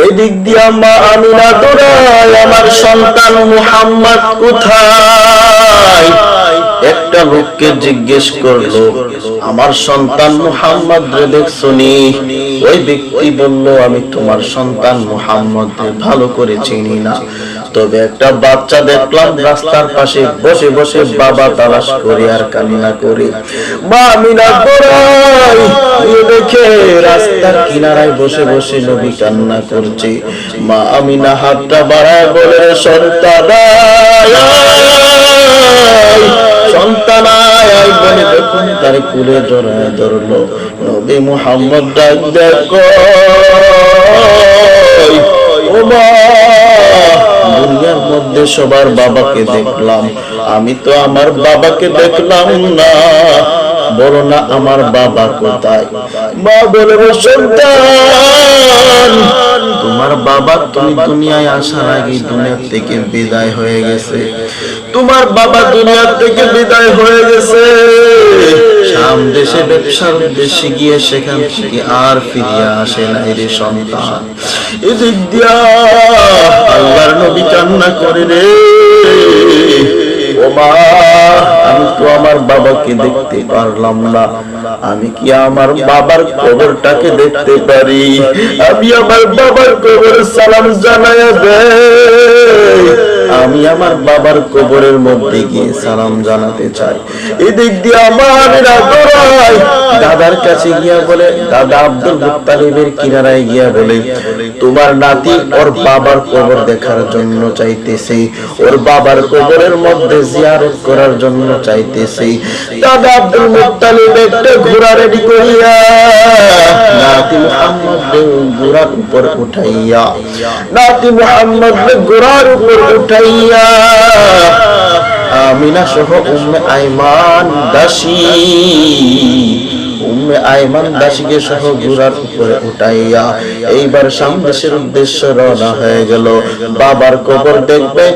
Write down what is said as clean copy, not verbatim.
এই দিক দিয়ে মা আমিনা দৌড়ায়, আমার সন্তান মুহাম্মদ কোথায়? একটা লোককে জিজ্ঞেস করলো, আমার সন্তান মুহাম্মদ রে দেখছনি? ওই ব্যক্তি বলল, আমি তোমার সন্তান মুহাম্মদ রে ভালো করে চিনি না, তবে একটা বাচ্চা দেখলাম রাস্তার পাশে বসে বসে বাবা তালাশ করে আর কান্না করে। মা আমিনা দৌড়ায়, দেখে রাস্তার কিনারায় বসে বসে নবী কান্না করছে। মা আমিনা হাতটা বাড়ায় বলে, সন্তান সন্তান আয় বলে দেখুন তারে কুলে জড়ায় ধরলো। নবী মুহাম্মদ ডাক দেখো, ও মা, দুনিয়ার মধ্যে সবার বাবাকে দেখলাম, আমি তো আমার বাবাকে দেখলাম না, বলো না আমার বাবা কোথায়? মা বলে, সন্তান তোমার বাবা তুমি দুনিয়ায় আসার আগে দুনিয়া থেকে বিদায় হয়ে গেছে, তোমার বাবা দুনিয়া থেকে বিদায় হয়ে গেছে, শাম দেশে ব্যবসার উদ্দেশ্যে গিয়ে সেখান থেকে আর ফিরে আসে নাই রে সন্তান। এদিক দিয়া আল্লাহর নবী কান্না করে রে, ও মা, আমি তো আমার বাবাকে দেখতে পারলাম না, আমি কি আমার বাবার কবরটাকে দেখতে পারি? আমি আমার বাবার কবরে সালাম জানায়া দেই, আমি আমার বাবার কবরের মধ্যে গিয়ে সালাম জানাতে চাই। এদিক দিয়ে আমার দৌড়ায় দাদার কাছে গিয়া বলে, দাদা আব্দুল মুত্তালিবের কিনারায় গিয়া বলে, তোমার নাতি ওর বাবার কবর দেখার জন্য চাইতেছে, ওর বাবার কবরের মধ্যে জিয়ারত করার জন্য চাইতেছে। দাদা আব্দুল মুত্তালিব একটা ঘোড়া রেডি করিয়া নাতি মুহাম্মদ ঘোড়ার উপর উঠাইয়া, নাতি মুহাম্মদ ঘোড়ার উপর উঠাইয়া আমিনা সহ উম্মে আইমান দাসী, উম্মে আইমান দাসীকে সহ ঘোড়ার উপরে উঠাইয়া এইবার শাম দেশের উদ্দেশ্যে রওনা হয়ে গেল। বাবার কবর দেখবে।